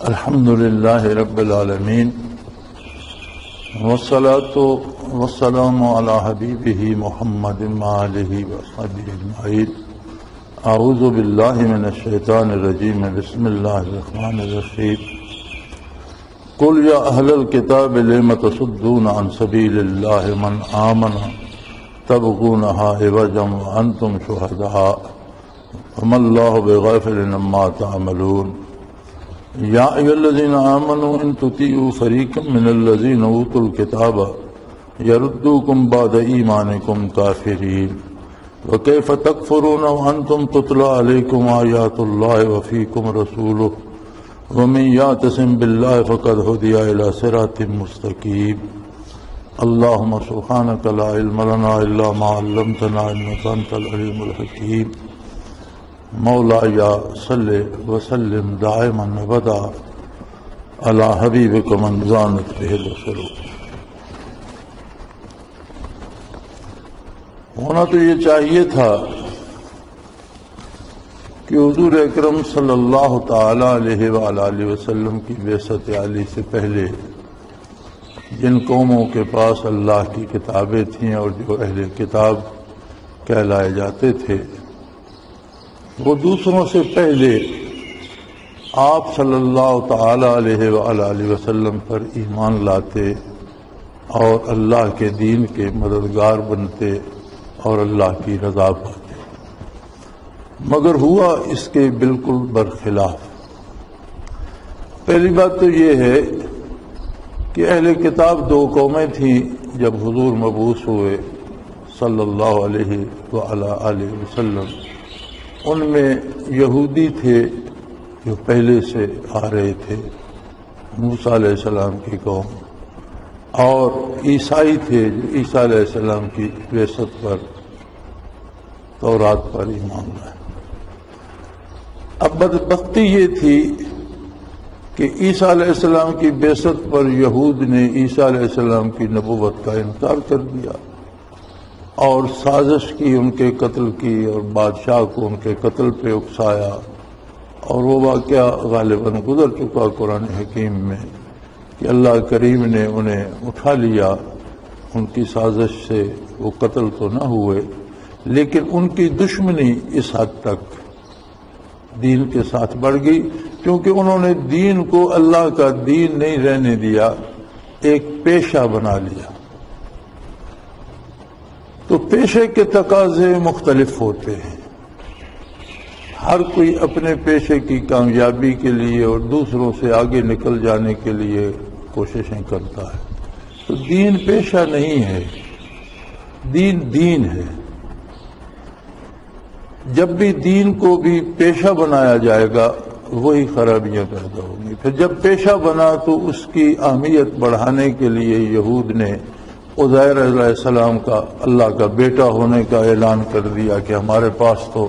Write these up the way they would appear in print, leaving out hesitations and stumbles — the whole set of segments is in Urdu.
الحمد للہ رب العالمین والصلاة والسلام علی حبیبہ محمد وآلہ وصحبہ اجمعین۔ اعوذ باللہ من الشیطان الرجیم، بسم اللہ الرحمن الرحیم۔ قل یا اہل الکتاب لم تصدون عن سبیل اللہ من آمن تبغونہا عوجا وانتم شہداء وما اللہ بغافل عما تعملون۔ یا ایھا الذین آمنوا ان تطیعوا فریقا من الذین اوتوا الکتاب یردوکم بعد ایمانکم کافرین وکیف تکفرون وانتم تتلی علیکم آیات اللہ وفیکم رسولہ ومن یعتصم باللہ فقد ہدی الی صراط مستقیم۔ اللہم سبحانک لا علم لنا الا ما علمتنا انک انت العلیم الحکیم۔ مولاي صل وسلم دائما ابدا على حبيبك من زانت به القلوب۔ ہونا تو یہ چاہیے تھا کہ حضور اکرم صلی اللہ تعالی علیہ وآلہ وسلم کی بعثت عالی سے پہلے جن قوموں کے پاس اللہ کی کتابیں تھیں اور جو اہل کتاب کہلائے جاتے تھے، وہ دوسروں سے پہلے آپ صلی اللہ تعالی علیہ وآلہ وسلم پر ایمان لاتے اور اللہ کے دین کے مددگار بنتے اور اللہ کی رضا پاتے، مگر ہوا اس کے بالکل برخلاف۔ پہلی بات تو یہ ہے کہ اہل کتاب دو قومیں تھیں جب حضور مبعوث ہوئے صلی اللہ علیہ وآلہ وسلم۔ ان میں یہودی تھے جو پہلے سے آ رہے تھے، موسیٰ علیہ السلام کی قوم، اور عیسائی تھے جو عیسیٰ علیہ السلام کی بعثت پر تورات پر ایمان لائے۔ اب بدبختی یہ تھی کہ عیسیٰ علیہ السلام کی بعثت پر یہود نے عیسیٰ علیہ السلام کی نبوت کا انکار کر دیا اور سازش کی ان کے قتل کی، اور بادشاہ کو ان کے قتل پہ اکسایا، اور وہ واقعہ غالباً گزر چکا قرآن حکیم میں کہ اللہ کریم نے انہیں اٹھا لیا۔ ان کی سازش سے وہ قتل تو نہ ہوئے، لیکن ان کی دشمنی اس حد تک دین کے ساتھ بڑھ گئی کیونکہ انہوں نے دین کو اللہ کا دین نہیں رہنے دیا، ایک پیشہ بنا لیا۔ تو پیشے کے تقاضے مختلف ہوتے ہیں، ہر کوئی اپنے پیشے کی کامیابی کے لیے اور دوسروں سے آگے نکل جانے کے لیے کوششیں کرتا ہے۔ تو دین پیشہ نہیں ہے، دین دین ہے۔ جب بھی دین کو بھی پیشہ بنایا جائے گا وہی خرابیاں پیدا ہوں گی۔ پھر جب پیشہ بنا تو اس کی اہمیت بڑھانے کے لیے یہود نے عزیر علیہ السلام کا اللہ کا بیٹا ہونے کا اعلان کر دیا کہ ہمارے پاس تو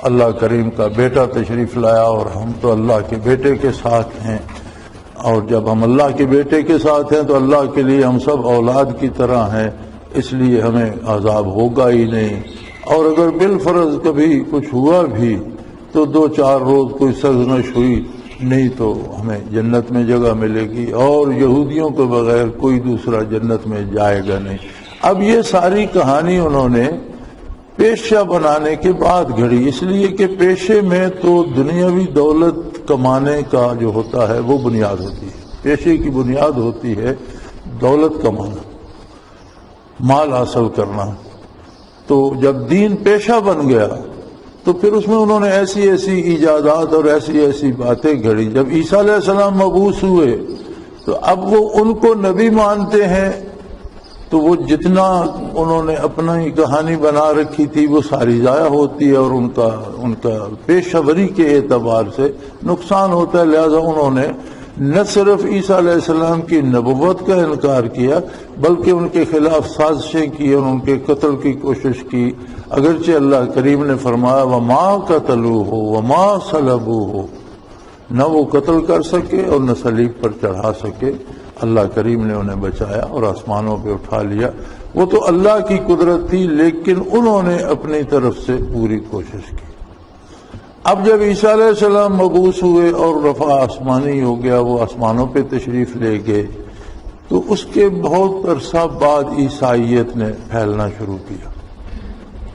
اللہ کریم کا بیٹا تشریف لایا اور ہم تو اللہ کے بیٹے کے ساتھ ہیں، اور جب ہم اللہ کے بیٹے کے ساتھ ہیں تو اللہ کے لیے ہم سب اولاد کی طرح ہیں، اس لیے ہمیں عذاب ہوگا ہی نہیں، اور اگر بالفرض کبھی کچھ ہوا بھی تو 2-4 روز کوئی سرزنش ہوئی نہیں تو ہمیں جنت میں جگہ ملے گی، اور یہودیوں کے بغیر کوئی دوسرا جنت میں جائے گا نہیں۔ اب یہ ساری کہانی انہوں نے پیشہ بنانے کے بعد گھڑی، اس لیے کہ پیشے میں تو دنیاوی دولت کمانے کا جو ہوتا ہے وہ بنیاد ہوتی ہے۔ پیشے کی بنیاد ہوتی ہے دولت کمانا، مال حاصل کرنا۔ تو جب دین پیشہ بن گیا تو پھر اس میں انہوں نے ایسی ایسی ایجادات اور ایسی ایسی باتیں گھڑی۔ جب عیسیٰ علیہ السلام مبعوث ہوئے تو اب وہ ان کو نبی مانتے ہیں، تو وہ جتنا انہوں نے اپنا ہی کہانی بنا رکھی تھی وہ ساری ضائع ہوتی ہے، اور ان کا پیشہ وری کے اعتبار سے نقصان ہوتا ہے۔ لہذا انہوں نے نہ صرف عیسیٰ علیہ السلام کی نبوت کا انکار کیا بلکہ ان کے خلاف سازشیں کی اور ان کے قتل کی کوشش کی، اگرچہ اللہ کریم نے فرمایا وما قتلوہ وما صلبوہ، نہ وہ قتل کر سکے اور نہ صلیب پر چڑھا سکے، اللہ کریم نے انہیں بچایا اور آسمانوں پہ اٹھا لیا۔ وہ تو اللہ کی قدرت تھی، لیکن انہوں نے اپنی طرف سے پوری کوشش کی۔ اب جب عیسیٰ علیہ السلام مبعوث ہوئے اور رفع آسمانی ہو گیا، وہ آسمانوں پہ تشریف لے گئے، تو اس کے بہت عرصہ بعد عیسائیت نے پھیلنا شروع کیا۔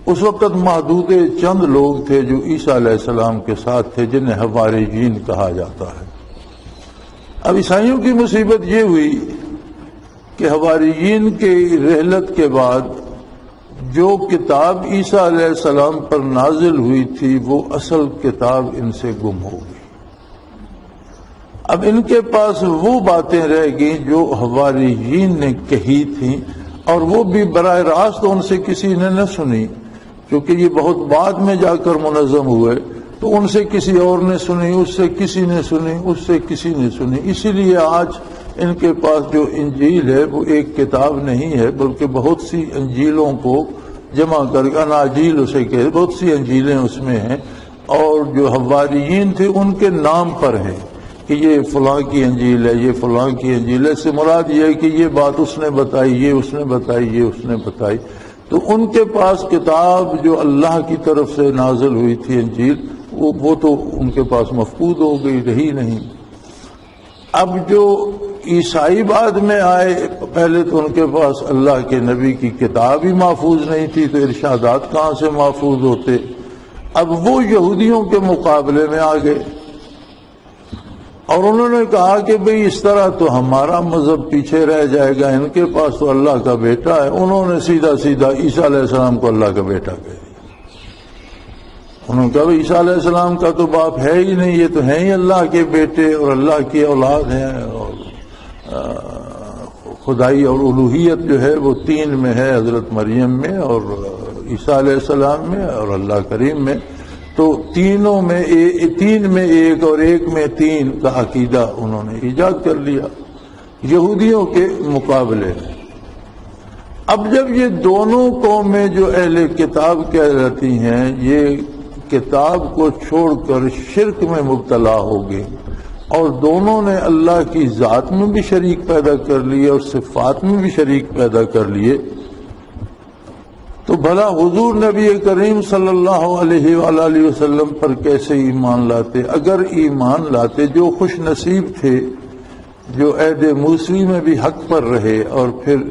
اس وقت محدود چند لوگ تھے جو عیسیٰ علیہ السلام کے ساتھ تھے، جنہیں حواریین کہا جاتا ہے۔ اب عیسائیوں کی مصیبت یہ ہوئی کہ حواریین کی رحلت کے بعد جو کتاب عیسیٰ علیہ السلام پر نازل ہوئی تھی وہ اصل کتاب ان سے گم ہو گئی۔ اب ان کے پاس وہ باتیں رہ گئیں جو حواریین نے کہی تھیں، اور وہ بھی براہ راست ان سے کسی نے نہ سنی، کیونکہ یہ بہت بعد میں جا کر منظم ہوئے، تو ان سے کسی اور نے سنی، اس سے کسی نے سنی، اس سے کسی نے سنی۔ اسی لیے آج ان کے پاس جو انجیل ہے وہ ایک کتاب نہیں ہے، بلکہ بہت سی انجیلوں کو جمع کر کے اناجیل اسے کہتے، بہت سی انجیلیں اس میں ہیں، اور جو حواریین تھے ان کے نام پر ہیں کہ یہ فلاں کی انجیل ہے، یہ فلاں کی انجیل ہے۔ اس سے مراد یہ ہے کہ یہ بات اس نے بتائی، یہ اس نے بتائی، یہ اس نے بتائی۔ تو ان کے پاس کتاب جو اللہ کی طرف سے نازل ہوئی تھی انجیل، وہ تو ان کے پاس مفقود ہو گئی، رہی نہیں۔ اب جو عیسائی بعد میں آئے، پہلے تو ان کے پاس اللہ کے نبی کی کتاب ہی محفوظ نہیں تھی، تو ارشادات کہاں سے محفوظ ہوتے؟ اب وہ یہودیوں کے مقابلے میں آ گئے، اور انہوں نے کہا کہ بھئی اس طرح تو ہمارا مذہب پیچھے رہ جائے گا، ان کے پاس تو اللہ کا بیٹا ہے۔ انہوں نے سیدھا سیدھا عیسیٰ علیہ السلام کو اللہ کا بیٹا کہہ دیا۔ انہوں نے کہا بھئی عیسیٰ علیہ السلام کا تو باپ ہے ہی نہیں، یہ تو ہیں ہی اللہ کے بیٹے اور اللہ کی اولاد ہیں، اور خدائی اور الوہیت جو ہے وہ تین میں ہے، حضرت مریم میں اور عیسیٰ علیہ السلام میں اور اللہ کریم میں۔ تو تینوں میں تین میں ایک اور ایک میں تین کا عقیدہ انہوں نے ایجاد کر لیا یہودیوں کے مقابلے میں۔ اب جب یہ دونوں قومیں جو اہل کتاب کہلاتی ہیں، یہ کتاب کو چھوڑ کر شرک میں مبتلا ہو گئے، اور دونوں نے اللہ کی ذات میں بھی شریک پیدا کر لیے اور صفات میں بھی شریک پیدا کر لیے، تو بھلا حضور نبی کریم صلی اللہ علیہ وآلہ وسلم پر کیسے ایمان لاتے؟ اگر ایمان لاتے، جو خوش نصیب تھے جو عہد موسوی میں بھی حق پر رہے اور پھر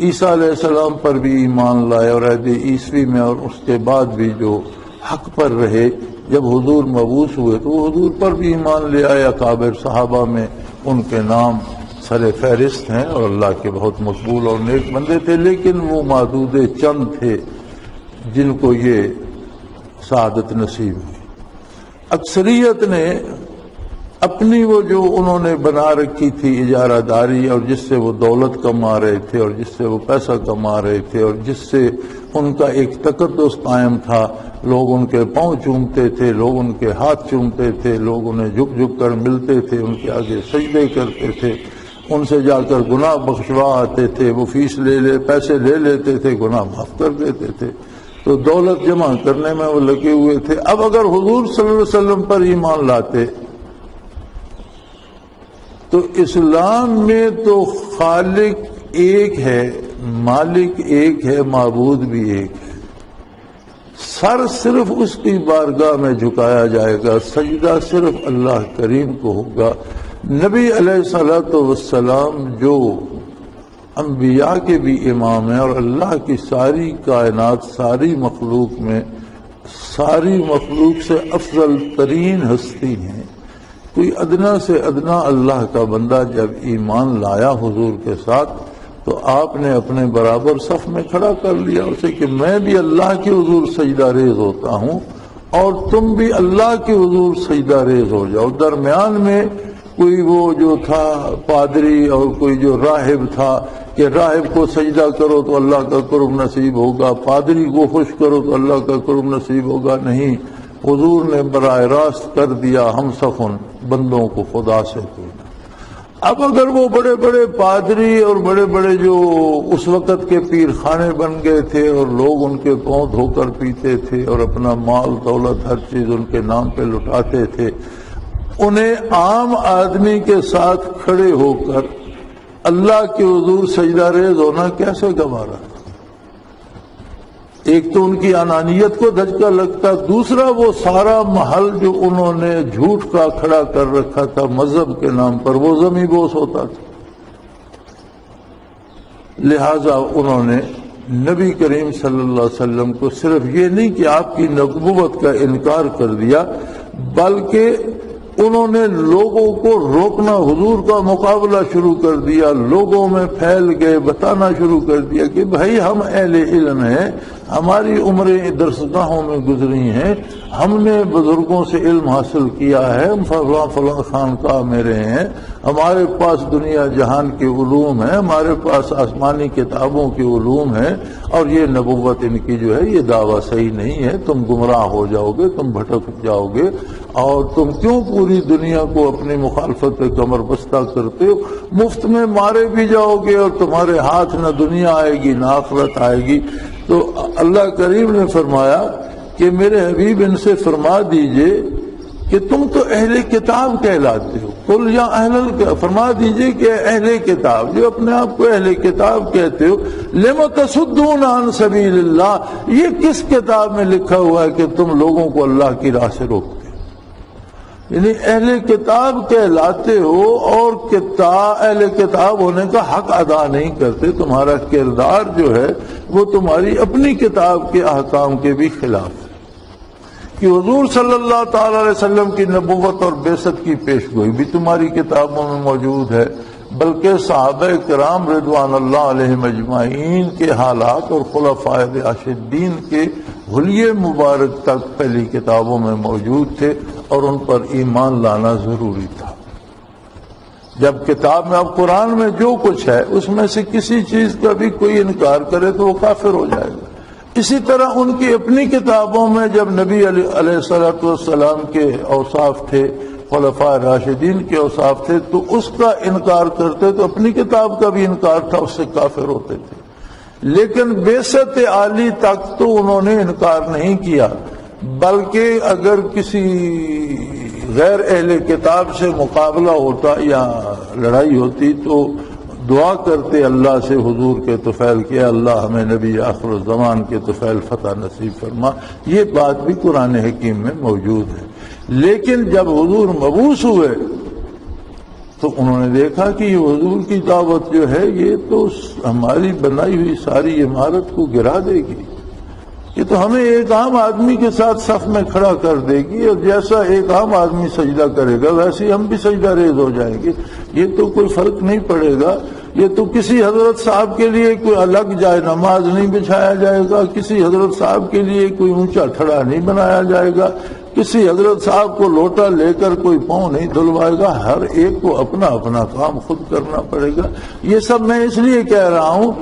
عیسیٰ علیہ السلام پر بھی ایمان لائے اور عہد عیسوی میں اور اس کے بعد بھی جو حق پر رہے، جب حضور مبعوث ہوئے تو وہ حضور پر بھی ایمان لے آئے۔ اکابر صحابہ میں ان کے نام سر فہرست ہیں اور اللہ کے بہت مقبول اور نیک بندے تھے، لیکن وہ محدود چند تھے جن کو یہ سعادت نصیب ہوئی۔ اکثریت نے اپنی وہ جو انہوں نے بنا رکھی تھی اجارہ داری، اور جس سے وہ دولت کما رہے تھے اور جس سے وہ پیسہ کما رہے تھے اور جس سے ان کا ایک تقدس قائم تھا، لوگ ان کے پاؤں چومتے تھے، لوگ ان کے ہاتھ چومتے تھے، لوگ انہیں جھک جھک کر ملتے تھے، ان کے آگے سجدے کرتے تھے، ان سے جا کر گناہ بخشوا آتے تھے، وہ فیس پیسے لے لیتے تھے، گناہ معاف کر دیتے تھے، تو دولت جمع کرنے میں وہ لگے ہوئے تھے۔ اب اگر حضور صلی اللہ علیہ وسلم پر ایمان لاتے تو اسلام میں تو خالق ایک ہے، مالک ایک ہے، معبود بھی ایک ہے، سر صرف اس کی بارگاہ میں جھکایا جائے گا، سجدہ صرف اللہ کریم کو ہوگا۔ نبی علیہ الصلوۃ والسلام جو انبیاء کے بھی امام ہیں اور اللہ کی ساری کائنات، ساری مخلوق میں ساری مخلوق سے افضل ترین ہستی ہیں، کوئی ادنا سے ادنا اللہ کا بندہ جب ایمان لایا حضور کے ساتھ تو آپ نے اپنے برابر صف میں کھڑا کر لیا اسے کہ میں بھی اللہ کے حضور سجدہ ریز ہوتا ہوں اور تم بھی اللہ کے حضور سجدہ ریز ہو جاؤ۔ درمیان میں کوئی وہ جو تھا پادری اور کوئی جو راہب تھا کہ راہب کو سجدہ کرو تو اللہ کا قرب نصیب ہوگا، پادری کو خوش کرو تو اللہ کا قرب نصیب ہوگا، نہیں، حضور نے براہ راست کر دیا ہم سخن بندوں کو خدا سے توڑنا۔ اب اگر وہ بڑے بڑے پادری اور بڑے بڑے جو اس وقت کے پیر خانے بن گئے تھے اور لوگ ان کے پاؤں دھو کر پیتے تھے اور اپنا مال دولت ہر چیز ان کے نام پہ لٹاتے تھے، انہیں عام آدمی کے ساتھ کھڑے ہو کر اللہ کے حضور سجدہ ریز ہونا کیسے گوارا؟ ایک تو ان کی انانیت کو دھچکا لگتا، دوسرا وہ سارا محل جو انہوں نے جھوٹ کا کھڑا کر رکھا تھا مذہب کے نام پر، وہ زمیں بوس ہوتا تھا۔ لہذا انہوں نے نبی کریم صلی اللہ علیہ وسلم کو صرف یہ نہیں کہ آپ کی نبوت کا انکار کر دیا، بلکہ انہوں نے لوگوں کو روکنا، حضور کا مقابلہ شروع کر دیا، لوگوں میں پھیل گئے، بتانا شروع کر دیا کہ بھائی ہم اہل علم ہیں، ہماری عمریں درسگاہوں میں گزری ہیں، ہم نے بزرگوں سے علم حاصل کیا ہے، ہم فلاں فلاں خانقاہ میں رہے ہیں، ہمارے پاس دنیا جہان کے علوم ہیں، ہمارے پاس آسمانی کتابوں کے علوم ہیں، اور یہ نبوت ان کی جو ہے یہ دعویٰ صحیح نہیں ہے، تم گمراہ ہو جاؤ گے، تم بھٹک جاؤ گے، اور تم کیوں پوری دنیا کو اپنی مخالفت پہ کمر بستہ کرتے ہو، مفت میں مارے بھی جاؤ گے اور تمہارے ہاتھ نہ دنیا آئے گی نہ آخرت آئے گی۔ تو اللہ کریم نے فرمایا کہ میرے حبیب ان سے فرما دیجئے کہ تم تو اہل کتاب کہلاتے ہو، قل یا فرما دیجئے کہ اہل کتاب جو اپنے آپ کو اہل کتاب کہتے ہو، لم تصدون عن سبیل اللہ، یہ کس کتاب میں لکھا ہوا ہے کہ تم لوگوں کو اللہ کی راہ سے روکتے ہو؟ یعنی اہل کتاب کہلاتے ہو اور اہل کتاب ہونے کا حق ادا نہیں کرتے، تمہارا کردار جو ہے وہ تمہاری اپنی کتاب کے احکام کے بھی خلاف ہے کہ حضور صلی اللہ تعالی علیہ وسلم کی نبوت اور بعثت کی پیشگوئی بھی تمہاری کتابوں میں موجود ہے، بلکہ صحابہ کرام رضوان اللہ علیہم اجمعین کے حالات اور خلفائے راشدین کے حلیے مبارک تک پہلی کتابوں میں موجود تھے اور ان پر ایمان لانا ضروری تھا۔ جب کتاب میں اب قرآن میں جو کچھ ہے اس میں سے کسی چیز کا بھی کوئی انکار کرے تو وہ کافر ہو جائے گا۔ اسی طرح ان کی اپنی کتابوں میں جب نبی علیہ الصلوۃ والسلام کے اوصاف تھے، خلفائے راشدین کے اوصاف تھے، تو اس کا انکار کرتے تو اپنی کتاب کا بھی انکار تھا، اس سے کافر ہوتے تھے۔ لیکن بعثت عالی تک تو انہوں نے انکار نہیں کیا، بلکہ اگر کسی غیر اہل کتاب سے مقابلہ ہوتا یا لڑائی ہوتی تو دعا کرتے اللہ سے حضور کے طفیل کیا، اللہ ہمیں نبی آخر الزمان کے طفیل فتح نصیب فرما۔ یہ بات بھی قرآن حکیم میں موجود ہے۔ لیکن جب حضور مبعوث ہوئے تو انہوں نے دیکھا کہ یہ حضور کی دعوت جو ہے یہ تو ہماری بنائی ہوئی ساری عمارت کو گرا دے گی، یہ تو ہمیں ایک عام آدمی کے ساتھ صف میں کھڑا کر دے گی، اور جیسا ایک عام آدمی سجدہ کرے گا ویسے ہی ہم بھی سجدہ ریز ہو جائیں گے، یہ تو کوئی فرق نہیں پڑے گا، یہ تو کسی حضرت صاحب کے لیے کوئی الگ جائے نماز نہیں بچھایا جائے گا، کسی حضرت صاحب کے لیے کوئی اونچا ٹھڑا نہیں بنایا جائے گا، کسی حضرت صاحب کو لوٹا لے کر کوئی پاؤں نہیں دھلوائے گا، ہر ایک کو اپنا اپنا کام خود کرنا پڑے گا۔ یہ سب میں اس لیے کہہ رہا ہوں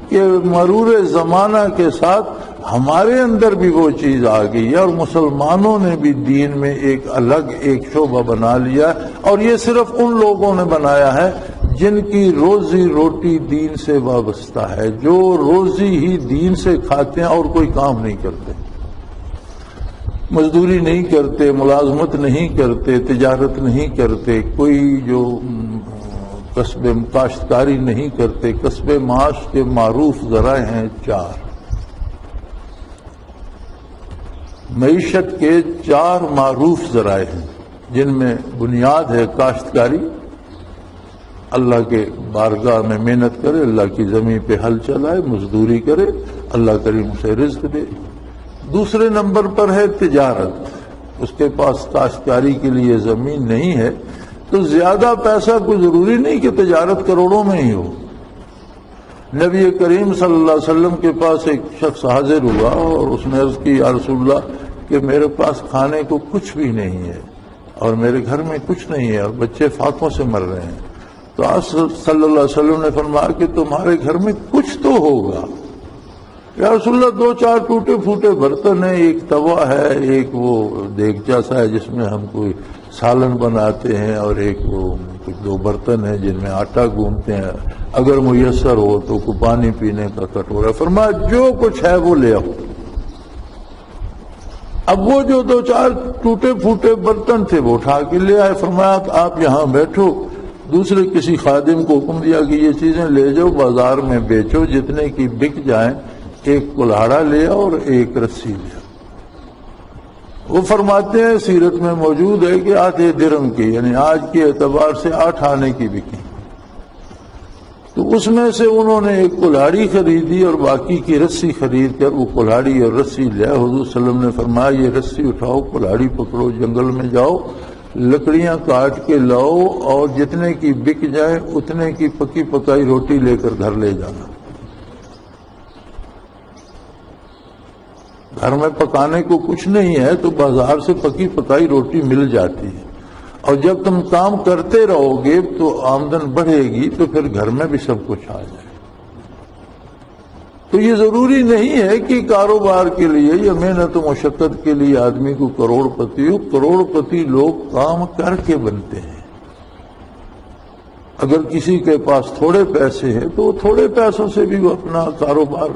کہ مرور زمانہ کے ساتھ ہمارے اندر بھی وہ چیز آ گئی ہے اور مسلمانوں نے بھی دین میں ایک الگ ایک شعبہ بنا لیا، اور یہ صرف ان لوگوں نے بنایا ہے جن کی روزی روٹی دین سے وابستہ ہے، جو روزی ہی دین سے کھاتے ہیں اور کوئی کام نہیں کرتے، مزدوری نہیں کرتے، ملازمت نہیں کرتے، تجارت نہیں کرتے، کوئی جو کسب کاشتکاری نہیں کرتے۔ کسب معاش کے معروف ذرائع ہیں 4، معیشت کے 4 معروف ذرائع ہیں، جن میں بنیاد ہے کاشتکاری، اللہ کے بارگاہ میں محنت کرے، اللہ کی زمین پہ ہل چلائے، مزدوری کرے، اللہ کریم اسے رزق دے۔ دوسرے نمبر پر ہے تجارت، اس کے پاس کاشتکاری کے لیے زمین نہیں ہے تو زیادہ پیسہ کوئی ضروری نہیں کہ تجارت کروڑوں میں ہی ہو۔ نبی کریم صلی اللہ علیہ وسلم کے پاس ایک شخص حاضر ہوا اور اس نے عرض کی، یا رسول اللہ کہ میرے پاس کھانے کو کچھ بھی نہیں ہے اور میرے گھر میں کچھ نہیں ہے اور بچے فاقوں سے مر رہے ہیں۔ تو آپ صلی اللہ علیہ وسلم نے فرمایا کہ تمہارے گھر میں کچھ تو ہوگا۔ یا رسول اللہ 2-4 ٹوٹے پھوٹے برتن ہیں، ایک توا ہے، ایک وہ دیگچا سا ہے جس میں ہم کوئی سالن بناتے ہیں، اور ایک وہ 2 برتن ہیں جن میں آٹا گوندتے ہیں، اگر میسر ہو تو کوئی پانی پینے کا کٹورا۔ فرمایا جو کچھ ہے وہ لے آؤ۔ اب وہ جو 2-4 ٹوٹے پھوٹے برتن تھے وہ اٹھا کے لے آئے۔ فرمایا آپ یہاں بیٹھو، دوسرے کسی خادم کو حکم دیا کہ یہ چیزیں لے جاؤ بازار میں بیچو، جتنے کی بک جائیں ایک کلہاڑا لیا اور ایک رسی لیا. وہ فرماتے ہیں سیرت میں موجود ہے کہ 8 درہم کی، یعنی آج کے اعتبار سے 8 آنے کی بکی. تو اس میں سے انہوں نے ایک کلہاڑی خریدی اور باقی کی رسی خرید کر وہ کلہاڑی اور رسی لیا. حضور صلی اللہ علیہ وسلم نے فرمایا یہ رسی اٹھاؤ، کلہاڑی پکڑو، جنگل میں جاؤ، لکڑیاں کاٹ کے لاؤ اور جتنے کی بک جائیں اتنے کی پکی پکائی روٹی لے کر گھر لے جانا. گھر میں پکانے کو کچھ نہیں ہے تو بازار سے پکی پکائی روٹی مل جاتی ہے، اور جب تم کام کرتے رہو گے تو آمدن بڑھے گی تو پھر گھر میں بھی سب کچھ آ جائے. تو یہ ضروری نہیں ہے کہ کاروبار کے لیے یا محنت و مشقت کے لیے آدمی کو کروڑ پتی ہو. کروڑ پتی لوگ کام کر کے بنتے ہیں. اگر کسی کے پاس تھوڑے پیسے ہیں تو وہ تھوڑے پیسوں سے بھی وہ اپنا کاروبار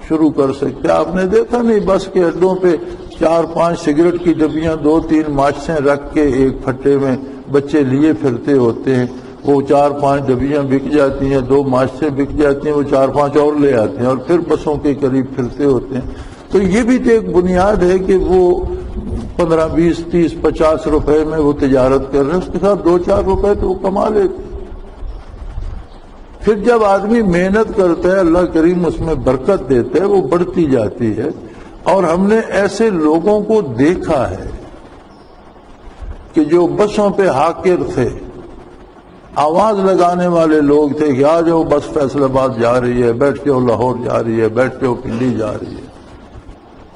شروع کر سکتے. آپ نے دیکھا نہیں بس کے اڈوں پہ 4-5 سگریٹ کی ڈبیاں 2-3 ماچسیں رکھ کے ایک پھٹے میں بچے لیے پھرتے ہوتے ہیں. وہ 4-5 ڈبیاں بک جاتی ہیں، 2 ماچسیں بک جاتی ہیں، وہ 4-5 اور لے آتے ہیں اور پھر بسوں کے قریب پھرتے ہوتے ہیں. تو یہ بھی تو ایک بنیاد ہے کہ وہ 15, 20, 30, 50 روپے میں وہ تجارت کر رہے ہیں، اس کے ساتھ 2-4 روپے تو وہ کما لیتے. پھر جب آدمی محنت کرتا ہے اللہ کریم اس میں برکت دیتا ہے، وہ بڑھتی جاتی ہے. اور ہم نے ایسے لوگوں کو دیکھا ہے کہ جو بسوں پہ حاکر تھے، آواز لگانے والے لوگ تھے کہ آ جاؤ بس فیصل آباد جا رہی ہے، بیٹھ جاؤ لاہور جا رہی ہے، بیٹھ جاؤ پنڈی جا رہی ہے.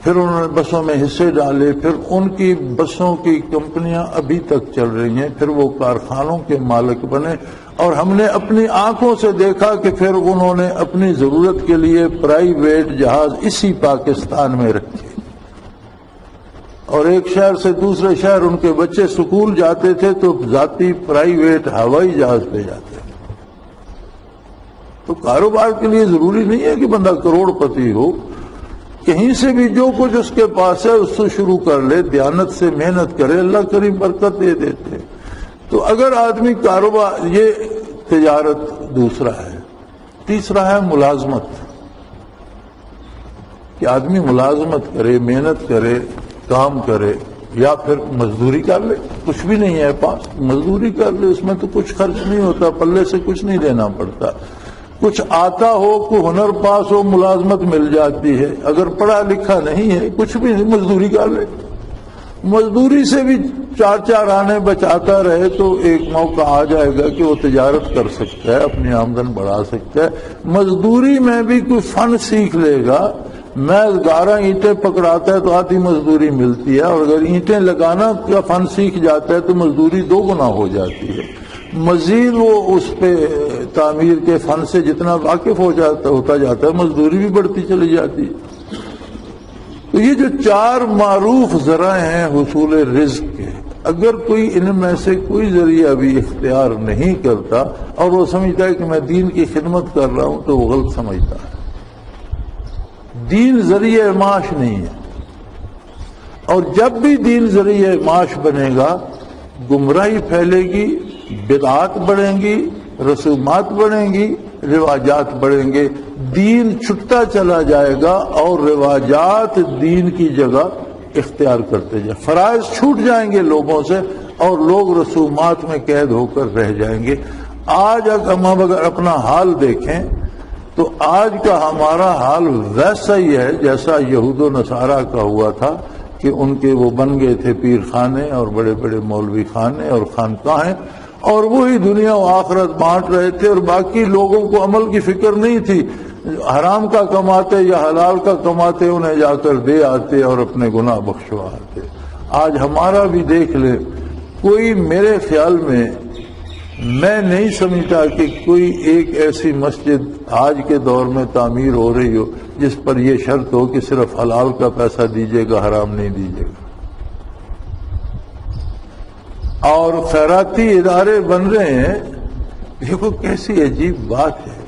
پھر انہوں نے بسوں میں حصے ڈالے، پھر ان کی بسوں کی کمپنیاں ابھی تک چل رہی ہیں، پھر وہ کارخانوں کے مالک بنے. اور ہم نے اپنی آنکھوں سے دیکھا کہ پھر انہوں نے اپنی ضرورت کے لیے پرائیویٹ جہاز اسی پاکستان میں رکھے، اور ایک شہر سے دوسرے شہر ان کے بچے سکول جاتے تھے تو ذاتی پرائیویٹ ہوائی جہاز پہ جاتے تھے. تو کاروبار کے لیے ضروری نہیں ہے کہ بندہ کروڑ پتی ہو. کہیں سے بھی جو کچھ اس کے پاس ہے اس سے شروع کر لے، دیانت سے محنت کرے، اللہ کریم برکت دے دیتے ہیں. تو اگر آدمی کاروبار، یہ تجارت دوسرا ہے. تیسرا ہے ملازمت، کہ آدمی ملازمت کرے، محنت کرے، کام کرے، یا پھر مزدوری کر لے. کچھ بھی نہیں ہے پاس، مزدوری کر لے، اس میں تو کچھ خرچ نہیں ہوتا، پلے سے کچھ نہیں دینا پڑتا. کچھ آتا ہو، کوئی ہنر پاس ہو، ملازمت مل جاتی ہے. اگر پڑھا لکھا نہیں ہے، کچھ بھی نہیں، مزدوری کر لے. مزدوری سے بھی 4 آنے بچاتا رہے تو ایک موقع آ جائے گا کہ وہ تجارت کر سکتا ہے، اپنی آمدن بڑھا سکتا ہے. مزدوری میں بھی کوئی فن سیکھ لے گا. میں 11 اینٹیں پکڑاتا ہے تو آدھی مزدوری ملتی ہے، اور اگر اینٹیں لگانا کا فن سیکھ جاتا ہے تو مزدوری 2 گنا ہو جاتی ہے. مزید وہ اس پہ تعمیر کے فن سے جتنا واقف ہوتا جاتا ہے، مزدوری بھی بڑھتی چلی جاتی ہے. تو یہ جو 4 معروف ذرائع ہیں حصول رزق کے، اگر کوئی ان میں سے کوئی ذریعہ بھی اختیار نہیں کرتا اور وہ سمجھتا ہے کہ میں دین کی خدمت کر رہا ہوں، تو وہ غلط سمجھتا ہے. دین ذریعہ معاش نہیں ہے، اور جب بھی دین ذریعہ معاش بنے گا گمراہی پھیلے گی، بدعات بڑھیں گی، رسومات بڑھیں گی، رواجات بڑھیں گے. دین چھٹتا چلا جائے گا اور رواجات دین کی جگہ اختیار کرتے جائیں. فرائض چھوٹ جائیں گے لوگوں سے اور لوگ رسومات میں قید ہو کر رہ جائیں گے. آج ہم اگر اپنا حال دیکھیں تو آج کا ہمارا حال ویسا ہی ہے جیسا یہود و نصارہ کا ہوا تھا کہ ان کے وہ بن گئے تھے پیر خانے اور بڑے بڑے مولوی خانے اور خانقاہیں، اور وہی دنیا و آخرت بانٹ رہے تھے، اور باقی لوگوں کو عمل کی فکر نہیں تھی. حرام کا کماتے یا حلال کا کماتے انہیں جا کر دے آتے اور اپنے گناہ بخشوا آتے. آج ہمارا بھی دیکھ لے، کوئی میرے خیال میں نہیں سمجھتا کہ کوئی ایک ایسی مسجد آج کے دور میں تعمیر ہو رہی ہو جس پر یہ شرط ہو کہ صرف حلال کا پیسہ دیجیے گا، حرام نہیں دیجیے گا. اور خیراتی ادارے بن رہے ہیں. دیکھو کیسی عجیب بات ہے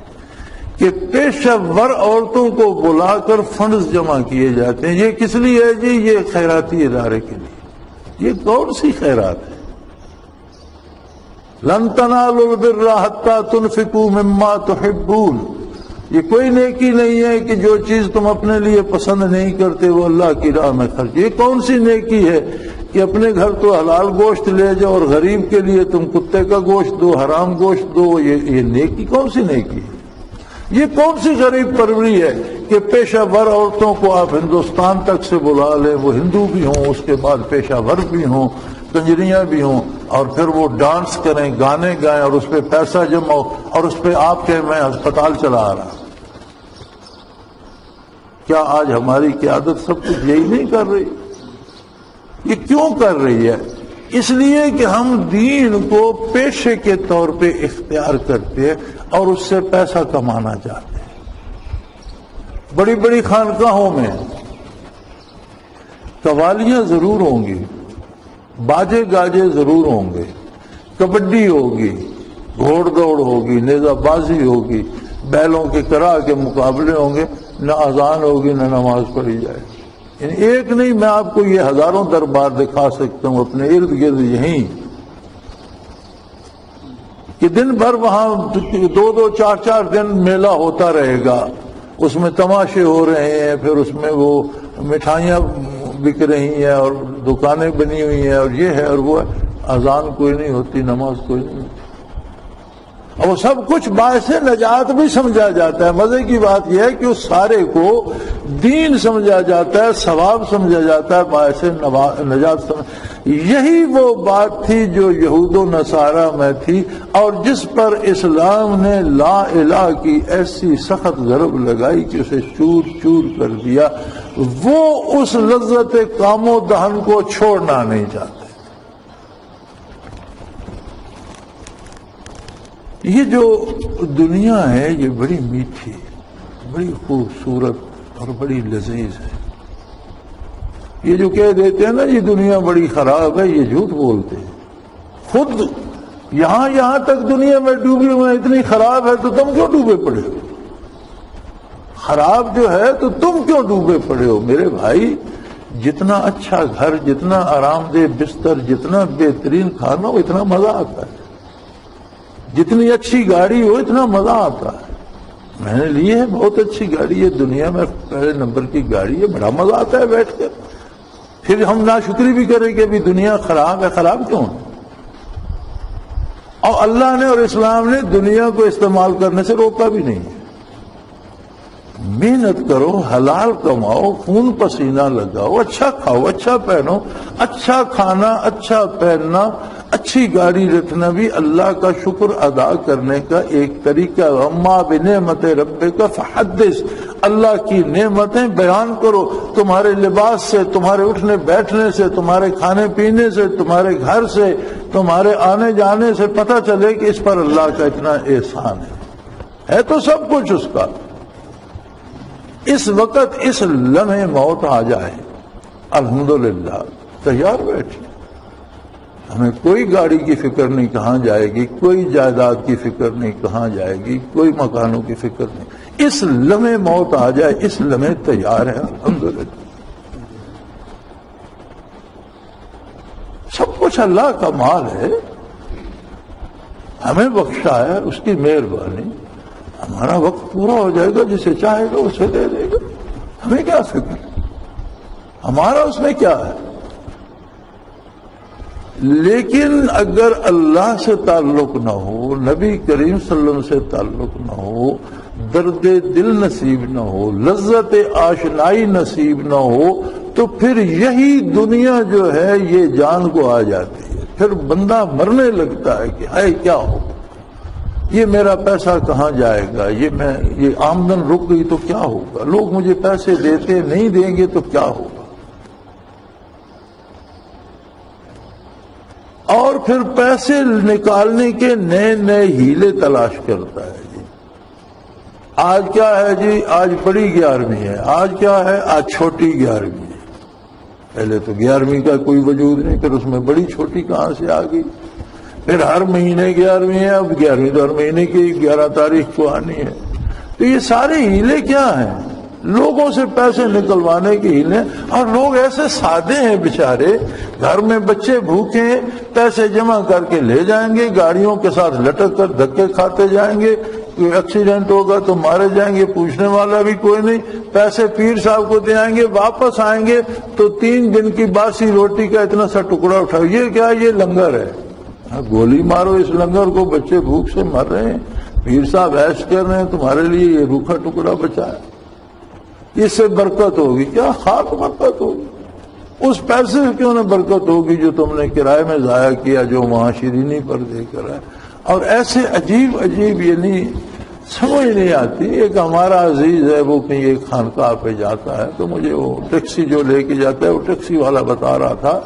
کہ پیشہ ور عورتوں کو بلا کر فنڈز جمع کیے جاتے ہیں. یہ کس لیے ہے جی؟ یہ خیراتی ادارے کے لیے. یہ کون سی خیرات ہے؟ لن تنالوا البر حتى تنفقوا مما تحبون. یہ کوئی نیکی نہیں ہے کہ جو چیز تم اپنے لیے پسند نہیں کرتے وہ اللہ کی راہ میں خرچ. یہ کون سی نیکی ہے کہ اپنے گھر تو حلال گوشت لے جاؤ اور غریب کے لیے تم کتے کا گوشت دو، حرام گوشت دو؟ یہ نیکی کون سی نیکی ہے؟ یہ کون سی غریب پروری ہے کہ پیشہ ور عورتوں کو آپ ہندوستان تک سے بلا لیں، وہ ہندو بھی ہوں، اس کے بعد پیشہ ور بھی ہوں، کنجریاں بھی ہوں، اور پھر وہ ڈانس کریں، گانے گائیں، اور اس پہ پیسہ جمع ہو، اور اس پہ آپ کے میں ہسپتال چلا آ رہا. کیا آج ہماری قیادت سب کچھ یہی نہیں کر رہی؟ یہ کیوں کر رہی ہے؟ اس لیے کہ ہم دین کو پیشے کے طور پہ اختیار کرتے ہیں اور اس سے پیسہ کمانا چاہتے ہیں. بڑی بڑی خانقاہوں میں قوالیاں ضرور ہوں گی، باجے گاجے ضرور ہوں گے، کبڈی ہوگی، گھوڑ دوڑ ہوگی، نیزہ بازی ہوگی، بیلوں کے کرا کے مقابلے ہوں گے، نہ اذان ہوگی نہ نماز پڑھی جائے. یعنی ایک نہیں، میں آپ کو یہ ہزاروں دربار دکھا سکتا ہوں اپنے ارد گرد یہیں، کہ دن بھر وہاں 2-2 4-4 دن میلہ ہوتا رہے گا، اس میں تماشے ہو رہے ہیں، پھر اس میں وہ مٹھائیاں بک رہی ہیں اور دکانیں بنی ہوئی ہیں اور یہ ہے اور وہ ہے. اذان کوئی نہیں ہوتی، نماز کوئی نہیں ہوتی، اور وہ سب کچھ باعث نجات بھی سمجھا جاتا ہے. مزے کی بات یہ ہے کہ اس سارے کو دین سمجھا جاتا ہے، ثواب سمجھا جاتا ہے، باعث نجات یہی وہ بات تھی جو یہود و نصارہ میں تھی، اور جس پر اسلام نے لا الہ کی ایسی سخت ضرب لگائی کہ اسے چور چور کر دیا. وہ اس لذت کام و دہن کو چھوڑنا نہیں چاہتے. یہ جو دنیا ہے یہ بڑی میٹھی، بڑی خوبصورت اور بڑی لذیذ ہے. یہ جو کہہ دیتے ہیں نا یہ دنیا بڑی خراب ہے، یہ جھوٹ بولتے ہیں. خود یہاں تک دنیا میں ڈوبی ہوئے، اتنی خراب ہے تو تم کیوں ڈوبے پڑے ہو؟ خراب جو ہے تو تم کیوں ڈوبے پڑے ہو؟ میرے بھائی، جتنا اچھا گھر، جتنا آرام دہ بستر، جتنا بہترین کھانا ہو اتنا مزہ آتا ہے. جتنی اچھی گاڑی ہو اتنا مزہ آتا ہے. میں نے لی ہے بہت اچھی گاڑی ہے، دنیا میں پہلے نمبر کی گاڑی ہے، بڑا مزہ آتا ہے بیٹھ کر. پھر ہم ناشکری بھی کریں کہ ابھی دنیا خراب ہے. خراب کیوں؟ اور اللہ نے اور اسلام نے دنیا کو استعمال کرنے سے روکا بھی نہیں. محنت کرو، حلال کماؤ، خون پسینہ لگاؤ، اچھا کھاؤ، اچھا پہنو. اچھا کھانا، اچھا پہننا، اچھی گاڑی رکھنا بھی اللہ کا شکر ادا کرنے کا ایک طریقہ. اما بنعمت ربک فحدث، اللہ کی نعمتیں بیان کرو. تمہارے لباس سے، تمہارے اٹھنے بیٹھنے سے، تمہارے کھانے پینے سے، تمہارے گھر سے، تمہارے آنے جانے سے پتہ چلے کہ اس پر اللہ کا اتنا احسان ہے تو سب کچھ اس کا. اس وقت اس لمحے موت آ جائے، الحمدللہ تیار بیٹھے. ہمیں کوئی گاڑی کی فکر نہیں کہاں جائے گی، کوئی جائیداد کی فکر نہیں کہاں جائے گی، کوئی مکانوں کی فکر نہیں. اس لمحے موت آ جائے، اس لمحے تیار ہے الحمدللہ. سب کچھ اللہ کا مال ہے، ہمیں بخشا ہے، اس کی مہربانی. ہمارا وقت پورا ہو جائے گا، جسے چاہے گا اسے دے دے گا. ہمیں کیا فکر، ہمارا اس میں کیا ہے. لیکن اگر اللہ سے تعلق نہ ہو، نبی کریم صلی اللہ علیہ وسلم سے تعلق نہ ہو، درد دل نصیب نہ ہو، لذت آشنائی نصیب نہ ہو، تو پھر یہی دنیا جو ہے یہ جان کو آ جاتی ہے. پھر بندہ مرنے لگتا ہے کہ ہائے کیا ہو، یہ میرا پیسہ کہاں جائے گا، یہ آمدن رک گئی تو کیا ہوگا، لوگ مجھے پیسے دیتے نہیں دیں گے تو کیا ہوگا. اور پھر پیسے نکالنے کے نئے نئے ہیلے تلاش کرتا ہے. جی آج کیا ہے، جی آج بڑی 11ویں ہے، آج کیا ہے، آج چھوٹی 11ویں ہے. پہلے تو 11ویں کا کوئی وجود نہیں، پھر اس میں بڑی چھوٹی کہاں سے آ گئی. پھر ہر مہینے 11ویں ہے، اب 11ویں تو ہر مہینے کی 11 تاریخ کو آنی ہے. تو یہ سارے ہیلے کیا ہیں؟ لوگوں سے پیسے نکلوانے کی ہیلے. اور لوگ ایسے سادے ہیں بیچارے، گھر میں بچے بھوکے پیسے جمع کر کے لے جائیں گے، گاڑیوں کے ساتھ لٹک کر دھکے کھاتے جائیں گے. کوئی ایکسیڈنٹ ہوگا تو مارے جائیں گے، پوچھنے والا بھی کوئی نہیں، پیسے پیر صاحب کو دے آئیں گے، واپس آئیں گے تو 3 دن کی باسی روٹی کا اتنا سا ٹکڑا اٹھاؤ، یہ کیا، یہ لنگر ہے، گولی مارو اس لنگر کو، بچے بھوک سے مر رہے ہیں، پیر صاحب عیش کر رہے ہیں، تمہارے لیے یہ روکھا ٹکڑا بچا ہے، اس سے برکت ہوگی کیا؟ خاک برکت ہوگی، اس پیسے سے کیوں نہ برکت ہوگی جو تم نے کرائے میں ضائع کیا، جو وہاں شیرینی پر دے کر ہے۔ اور ایسے عجیب عجیب، یعنی سمجھ نہیں آتی۔ ایک ہمارا عزیز ہے، وہ کہیں ایک خانقاہ پہ جاتا ہے تو مجھے وہ ٹیکسی جو لے کے جاتا ہے، وہ ٹیکسی والا بتا رہا تھا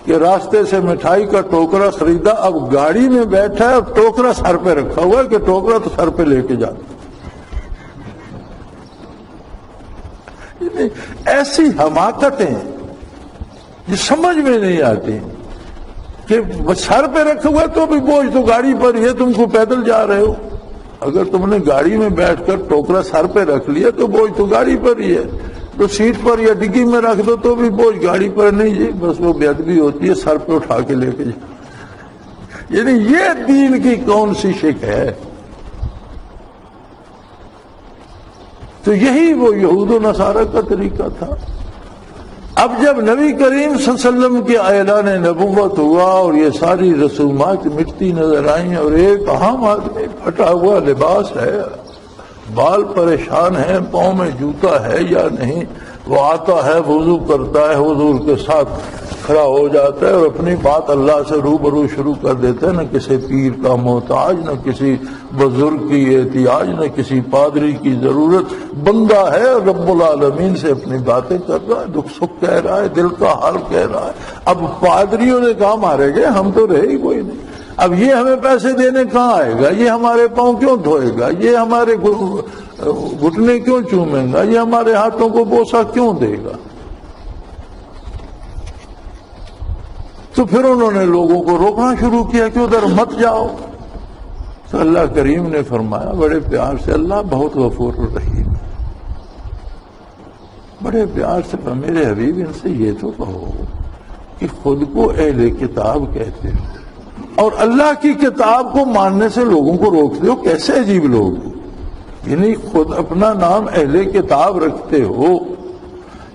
کہ راستے سے مٹھائی کا ٹوکرا خریدا، اب گاڑی میں بیٹھا ہے، اب ٹوکرا سر پہ رکھا ہوا ہے کہ ٹوکرا تو سر پہ لے کے جاتا۔ ایسی حماقتیں یہ سمجھ میں نہیں آتی کہ سر پہ رکھا ہوا ہے تو بھی بوجھ تو گاڑی پر ہی ہے، تم کو پیدل جا رہے ہو، اگر تم نے گاڑی میں بیٹھ کر ٹوکرا سر پہ رکھ لیا تو بوجھ تو گاڑی پر ہی ہے، تو سیٹ پر یا ڈگی میں رکھ دو تو بھی بوجھ گاڑی پر نہیں جی، بس وہ بے ادبی ہوتی ہے، سر پہ اٹھا کے لے کے جا۔ یعنی یہ دین کی کون سی شک ہے؟ تو یہی وہ یہود و نصارہ کا طریقہ تھا۔ اب جب نبی کریم صلی اللہ علیہ وسلم کے اعلان نبوت ہوا اور یہ ساری رسومات مٹتی نظر آئیں، اور ایک عام آدمی پھٹا ہوا لباس ہے، بال پریشان ہیں، پاؤں میں جوتا ہے یا نہیں، وہ آتا ہے، وضو کرتا ہے، حضور کے ساتھ کھڑا ہو جاتا ہے اور اپنی بات اللہ سے روبرو شروع کر دیتا ہے، نہ کسی پیر کا محتاج، نہ کسی بزرگ کی احتیاج، نہ کسی پادری کی ضرورت، بندہ ہے رب العالمین سے اپنی باتیں کر رہا ہے، دکھ سکھ کہہ رہا ہے، دل کا حال کہہ رہا ہے۔ اب پادریوں نے کہا مارے گئے، ہم تو رہے ہی کوئی نہیں، اب یہ ہمیں پیسے دینے کہاں آئے گا، یہ ہمارے پاؤں کیوں دھوئے گا، یہ ہمارے گھٹنے کیوں چومے گا، یہ ہمارے ہاتھوں کو بوسہ کیوں دے گا؟ تو پھر انہوں نے لوگوں کو روکنا شروع کیا کہ ادھر مت جاؤ۔ تو اللہ کریم نے فرمایا بڑے پیار سے، اللہ بہت غفور الرحیم ہے، بڑے پیار سے، میرے حبیب ان سے یہ تو کہو کہ خود کو اہل کتاب کہتے ہو اور اللہ کی کتاب کو ماننے سے لوگوں کو روکتے ہو، کیسے عجیب لوگ ہو؟ یعنی خود اپنا نام اہل کتاب رکھتے ہو،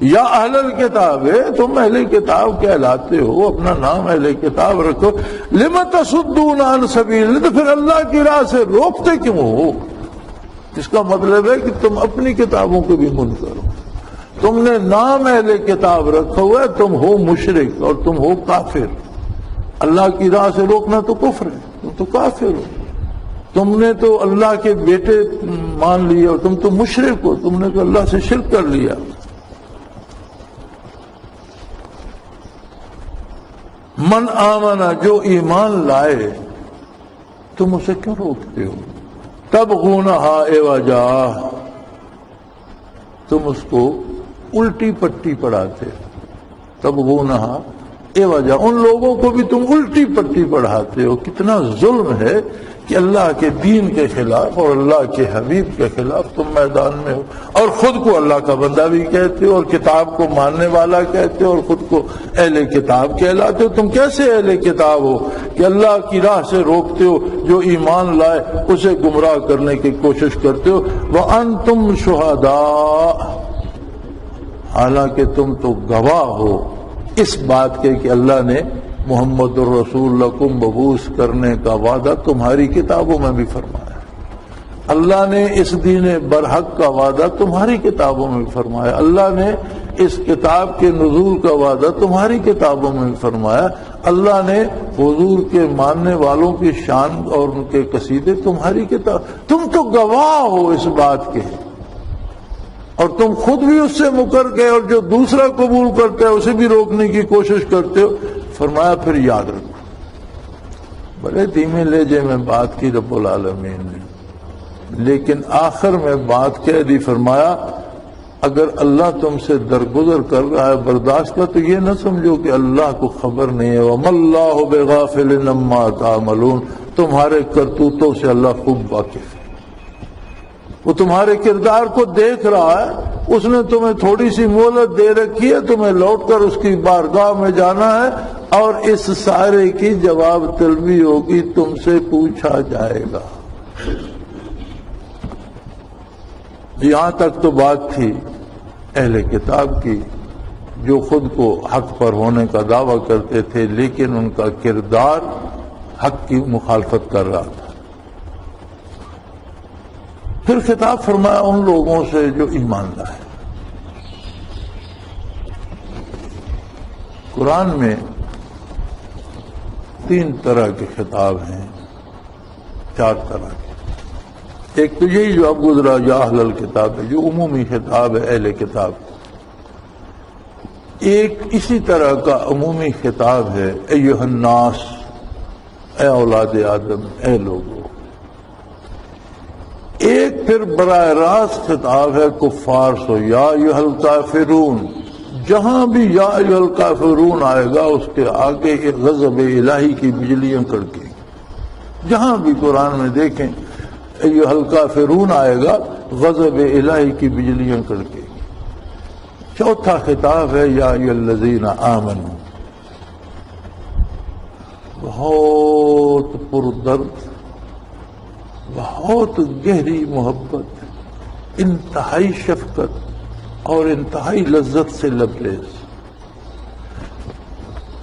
یا اہل الکتاب ہے، تم اہل کتاب کہلاتے ہو، اپنا نام اہل کتاب رکھو، لم تصدون عن سبیل، تو پھر اللہ کی راہ سے روکتے کیوں ہو؟ اس کا مطلب ہے کہ تم اپنی کتابوں کو بھی منکر ہو، تم نے نام اہل کتاب رکھا ہوا ہے، تم ہو مشرک اور تم ہو کافر۔ اللہ کی راہ سے روکنا تو کفر ہے، تم تو کافر ہو، تم نے تو اللہ کے بیٹے مان لیے اور تم تو مشرک ہو، تم نے تو اللہ سے شرک کر لیا۔ من آمنا، جو ایمان لائے، تم اسے کیوں روکتے ہو؟ تبغونہا عوجا، تم اس کو الٹی پٹی پڑھاتے ہو، تبغونہا عوجا، ان لوگوں کو بھی تم الٹی پٹی پڑھاتے ہو۔ کتنا ظلم ہے کہ اللہ کے دین کے خلاف اور اللہ کے حبیب کے خلاف تم میدان میں ہو، اور خود کو اللہ کا بندہ بھی کہتے ہو اور کتاب کو ماننے والا کہتے ہو اور خود کو اہل کتاب کہلاتے ہو۔ تم کیسے اہل کتاب ہو کہ اللہ کی راہ سے روکتے ہو، جو ایمان لائے اسے گمراہ کرنے کی کوشش کرتے ہو؟ وَأَنْتُمْ شُهَدَاء، حالانکہ تم تو گواہ ہو اس بات کے کہ اللہ نے محمد الرسول لکم مبعوث کرنے کا وعدہ تمہاری کتابوں میں بھی فرمایا، اللہ نے اس دین برحق کا وعدہ تمہاری کتابوں میں بھی فرمایا، اللہ نے اس کتاب کے نزول کا وعدہ تمہاری کتابوں میں بھی فرمایا، اللہ نے حضور کے ماننے والوں کی شان اور ان کے قصیدے تمہاری کتاب، تم تو گواہ ہو اس بات کے، اور تم خود بھی اس سے مکر گئے اور جو دوسرا قبول کرتا ہے اسے بھی روکنے کی کوشش کرتے ہو۔ فرمایا پھر یاد رکھو، بڑے دھیمے لہجے میں بات کی رب العالمین نے، لیکن آخر میں بات کہہ دی، فرمایا اگر اللہ تم سے درگزر کر رہا ہے برداشت کا، تو یہ نہ سمجھو کہ اللہ کو خبر نہیں ہے، وَمَا اللَّهُ بِغَافِلٍ عَمَّا تَعْمَلُونَ، تمہارے کرتوتوں سے اللہ خوب واقف ہے، وہ تمہارے کردار کو دیکھ رہا ہے، اس نے تمہیں تھوڑی سی مہلت دے رکھی ہے، تمہیں لوٹ کر اس کی بارگاہ میں جانا ہے اور اس سارے کی جواب طلبی ہوگی، تم سے پوچھا جائے گا۔ یہاں تک تو بات تھی اہل کتاب کی، جو خود کو حق پر ہونے کا دعویٰ کرتے تھے لیکن ان کا کردار حق کی مخالفت کر رہا تھا۔ پھر خطاب فرمایا ان لوگوں سے جو ایمان لائے۔ قرآن میں 3 طرح کے خطاب ہیں، 4 طرح کے۔ ایک تو یہی جو اب گزرا یا اہل الکتاب ہے، جو عمومی خطاب ہے اہل کتاب۔ ایک اسی طرح کا عمومی خطاب ہے ایھا الناس، اے اولاد آدم، اے لوگو۔ ایک پھر براہ راست خطاب ہے کفار سو، یا ایھا الکافرون۔ جہاں بھی یا ایھا الکافرون آئے گا اس کے آگے ایک غضب الہی کی بجلیاں کڑکیں۔ جہاں بھی قرآن میں دیکھیں ایھا الکافرون آئے گا، غضب الہی کی بجلیاں کڑکیں۔ چوتھا خطاب ہے یا ایھا الذین آمنوا۔ بہت پردرد، بہت گہری محبت، انتہائی شفقت اور انتہائی لذت سے لبریز۔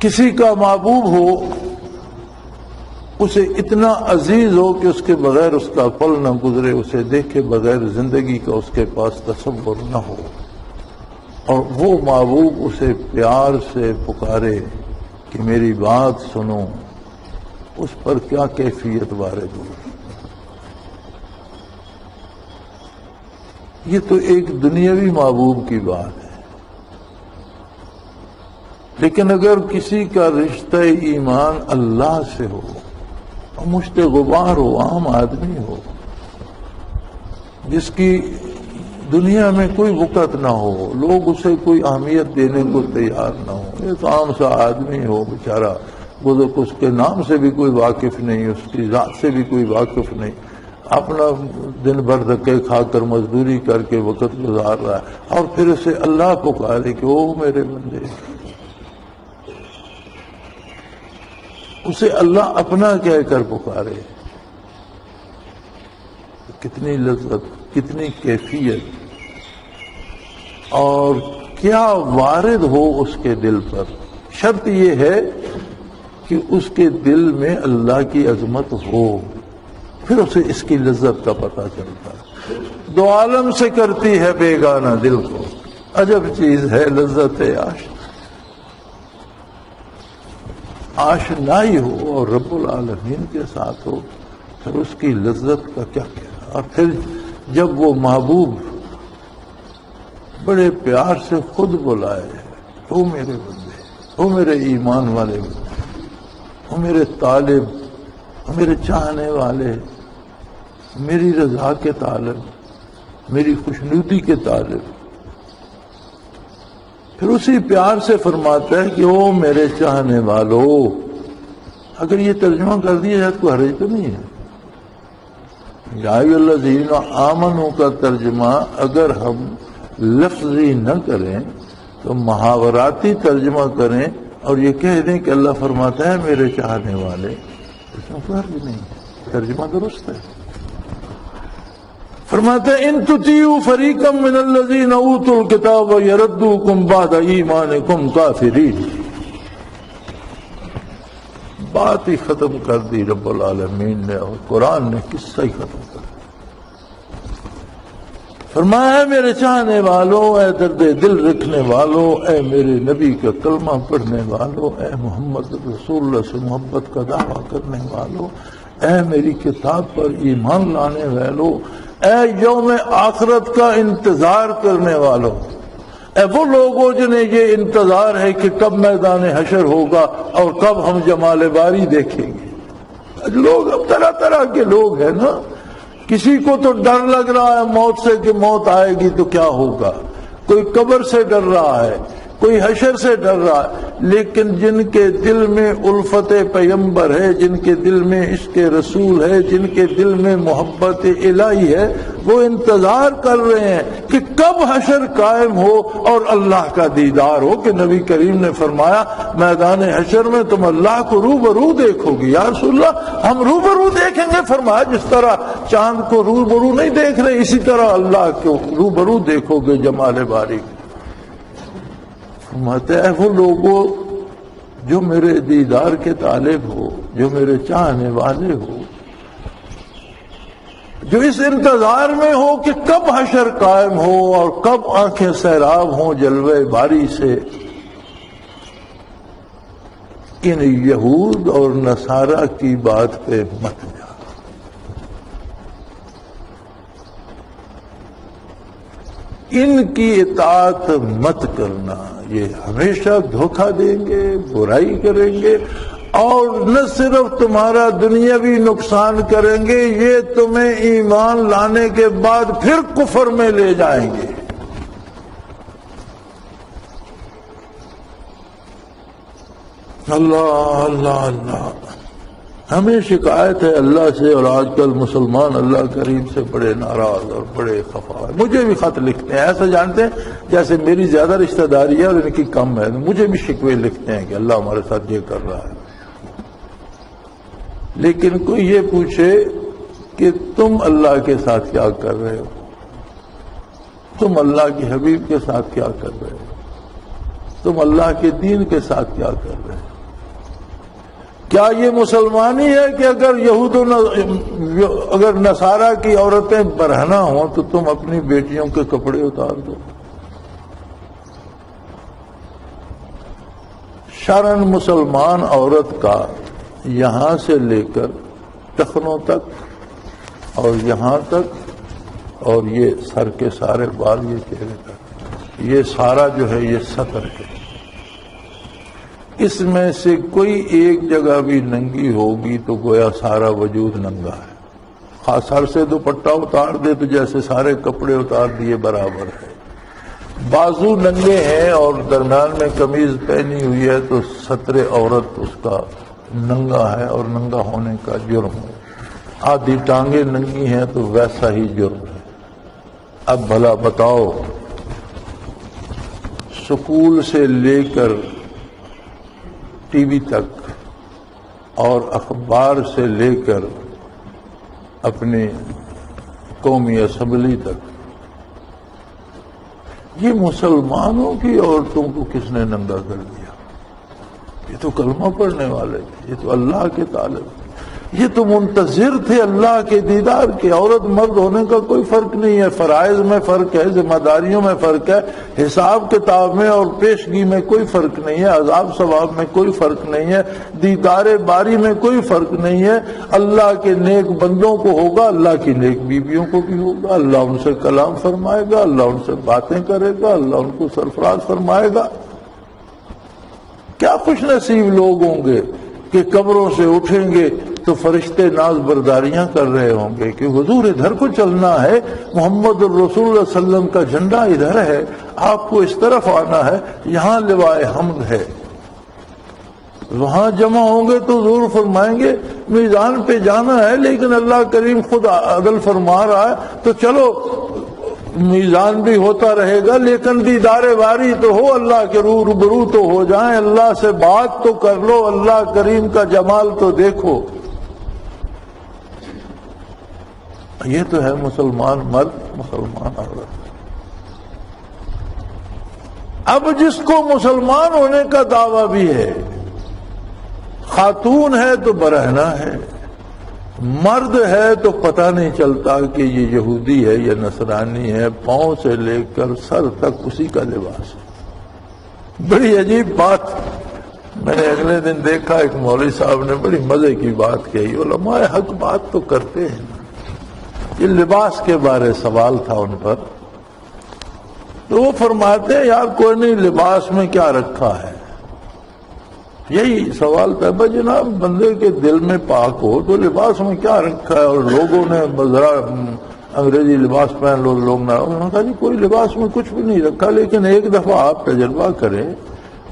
کسی کا محبوب ہو، اسے اتنا عزیز ہو کہ اس کے بغیر اس کا پل نہ گزرے، اسے دیکھے بغیر زندگی کا اس کے پاس تصور نہ ہو، اور وہ محبوب اسے پیار سے پکارے کہ میری بات سنو، اس پر کیا کیفیت وارد ہو۔ یہ تو ایک دنیاوی محبوب کی بات ہے، لیکن اگر کسی کا رشتہ ایمان اللہ سے ہو، مشت غبار ہو، عام آدمی ہو، جس کی دنیا میں کوئی وقت نہ ہو، لوگ اسے کوئی اہمیت دینے کو تیار نہ ہو، ایک عام سا آدمی ہو بیچارہ، اس کے نام سے بھی کوئی واقف نہیں، اس کی ذات سے بھی کوئی واقف نہیں، اپنا دن بھر دھکے کھا کر مزدوری کر کے وقت گزار رہا ہے، اور پھر اسے اللہ پکارے کہ او میرے بندے، اسے اللہ اپنا کہہ کر پکارے، کتنی لذت، کتنی کیفیت، اور کیا وارد ہو اس کے دل پر۔ شرط یہ ہے کہ اس کے دل میں اللہ کی عظمت ہو، پھر اسے اس کی لذت کا پتہ چلتا ہے۔ دو عالم سے کرتی ہے بیگانہ دل کو، عجب چیز ہے لذت عاشق۔ آشنائی ہو اور رب العالمین کے ساتھ ہو، پھر اس کی لذت کا کیا کہنا۔ اور پھر جب وہ محبوب بڑے پیار سے خود بلائے، او میرے بندے، او میرے ایمان والے بندے، او میرے طالب، او میرے چاہنے والے، میری رضا کے طالب، میری خوشنودی کے طالب، پھر اسی پیار سے فرماتا ہے کہ او میرے چاہنے والو۔ اگر یہ ترجمہ کر دیا جائے تو حرج تو نہیں ہے۔ یا ایھا الذین آمنوا کا ترجمہ اگر ہم لفظی نہ کریں تو محاوراتی ترجمہ کریں اور یہ کہہ دیں کہ اللہ فرماتا ہے میرے چاہنے والے، اس میں کوئی حرج نہیں ہے، ترجمہ درست ہے۔ فرماتے ہیں ان تطیعوا فریقا من الذین اوتوا الکتاب یردوکم بعد ایمانکم کافرین۔ بات ہی ختم کر دی رب العالمین نے، اور قرآن نے قصہ ہی ختم کر دیا۔ فرمایا اے میرے چاہنے والوں، اے درد دل رکھنے والوں، اے میرے نبی کا کلمہ پڑھنے والوں، اے محمد رسول اللہ سے محبت کا دعویٰ کرنے والوں، اے میری کتاب پر ایمان لانے والوں، اے یوم آخرت کا انتظار کرنے والوں، اے وہ لوگوں جنہیں یہ انتظار ہے کہ کب میدان حشر ہوگا اور کب ہم جمال باری دیکھیں گے۔ لوگ اب طرح طرح کے لوگ ہیں نا، کسی کو تو ڈر لگ رہا ہے موت سے کہ موت آئے گی تو کیا ہوگا، کوئی قبر سے ڈر رہا ہے، کوئی حشر سے ڈر رہا ہے، لیکن جن کے دل میں الفت پیغمبر ہے، جن کے دل میں عشق رسول ہے، جن کے دل میں محبت الہی ہے، وہ انتظار کر رہے ہیں کہ کب حشر قائم ہو اور اللہ کا دیدار ہو، کہ نبی کریم نے فرمایا میدان حشر میں تم اللہ کو روبرو دیکھو گے۔ یا رسول اللہ ہم روبرو دیکھیں گے؟ فرمایا جس طرح چاند کو روبرو نہیں دیکھ رہے، اسی طرح اللہ کو روبرو دیکھو گے جمال باری۔ فرماتے ہیں وہ لوگوں جو میرے دیدار کے طالب ہو، جو میرے چاہنے والے ہو، جو اس انتظار میں ہو کہ کب حشر قائم ہو اور کب آنکھیں سیراب ہوں جلوے باری سے، ان یہود اور نصارہ کی بات پہ مت جا۔ ان کی اطاعت مت کرنا، یہ ہمیشہ دھوکہ دیں گے، برائی کریں گے، اور نہ صرف تمہارا دنیاوی نقصان کریں گے، یہ تمہیں ایمان لانے کے بعد پھر کفر میں لے جائیں گے۔ اللہ اللہ اللہ، ہمیں شکایت ہے اللہ سے، اور آج کل مسلمان اللہ کریم سے بڑے ناراض اور بڑے خفا ہیں۔ مجھے بھی خط لکھتے ہیں، ایسا جانتے ہیں جیسے میری زیادہ رشتہ داری ہے اور ان کی کم ہے، مجھے بھی شکوے لکھتے ہیں کہ اللہ ہمارے ساتھ یہ کر رہا ہے۔ لیکن کوئی یہ پوچھے کہ تم اللہ کے ساتھ کیا کر رہے ہو، تم اللہ کے حبیب کے ساتھ کیا کر رہے ہو، تم اللہ کے دین کے ساتھ کیا کر رہے ہو؟ کیا یہ مسلمانی ہے کہ اگر نصارہ کی عورتیں برہنہ ہوں تو تم اپنی بیٹیوں کے کپڑے اتار دو؟ شرعاً مسلمان عورت کا یہاں سے لے کر ٹخنوں تک اور یہاں تک اور یہ سر کے سارے بال، یہ چہرے تک، یہ سارا جو ہے یہ سطر ہے۔ اس میں سے کوئی ایک جگہ بھی ننگی ہوگی تو گویا سارا وجود ننگا ہے۔ خاص سر سے دوپٹہ اتار دے تو جیسے سارے کپڑے اتار دیے برابر ہے۔ بازو ننگے ہیں اور درمیان میں قمیض پہنی ہوئی ہے تو سطر عورت اس کا ننگا ہے اور ننگا ہونے کا جرم ہے۔ آدھی ٹانگیں ننگی ہیں تو ویسا ہی جرم ہے۔ اب بھلا بتاؤ، سکول سے لے کر ٹی وی تک اور اخبار سے لے کر اپنی قومی اسمبلی تک، یہ مسلمانوں کی عورتوں کو کس نے ننگا کر دیا؟ یہ تو کلمہ پڑھنے والے تھے، یہ تو اللہ کے طالب تھے، یہ تو منتظر تھے اللہ کے دیدار کے۔ عورت مرد ہونے کا کوئی فرق نہیں ہے، فرائض میں فرق ہے، ذمہ داریوں میں فرق ہے، حساب کتاب میں اور پیشگی میں کوئی فرق نہیں ہے، عذاب ثواب میں کوئی فرق نہیں ہے، دیدار باری میں کوئی فرق نہیں ہے۔ اللہ کے نیک بندوں کو ہوگا، اللہ کی نیک بیویوں کو بھی ہوگا، اللہ ان سے کلام فرمائے گا، اللہ ان سے باتیں کرے گا، اللہ ان کو سرفراز فرمائے گا۔ کیا خوش نصیب لوگ ہوں گے کہ قبروں سے اٹھیں گے تو فرشتے ناز برداریاں کر رہے ہوں گے کہ حضور ادھر کو چلنا ہے، محمد الرسول اللہ علیہ وسلم کا جھنڈا ادھر ہے، آپ کو اس طرف آنا ہے، یہاں لوائے حمد ہے۔ وہاں جمع ہوں گے تو حضور فرمائیں گے میزان پہ جانا ہے، لیکن اللہ کریم خود عدل فرما رہا ہے تو چلو میزان بھی ہوتا رہے گا، لیکن دیدار باری تو ہو، اللہ کے روبرو تو ہو جائیں، اللہ سے بات تو کر لو، اللہ کریم کا جمال تو دیکھو۔ یہ تو ہے مسلمان مرد، مسلمان عورت۔ اب جس کو مسلمان ہونے کا دعویٰ بھی ہے، خاتون ہے تو برہنہ ہے، مرد ہے تو پتہ نہیں چلتا کہ یہ یہودی ہے یا نصرانی ہے، پاؤں سے لے کر سر تک اسی کا لباس ہے۔ بڑی عجیب بات میں نے اگلے دن دیکھا، ایک مولوی صاحب نے بڑی مزے کی بات کہی۔ علماء حق بات تو کرتے ہیں، یہ لباس کے بارے سوال تھا ان پر، تو وہ فرماتے ہیں یار کوئی نہیں، لباس میں کیا رکھا ہے؟ یہی سوال تھا، بھائی جناب بندے کے دل میں پاک ہو تو لباس میں کیا رکھا ہے؟ اور لوگوں نے ذرا انگریزی لباس پہن لو لوگ نہ، انہوں نے کہا جی کوئی لباس میں کچھ بھی نہیں رکھا، لیکن ایک دفعہ آپ تجربہ کریں،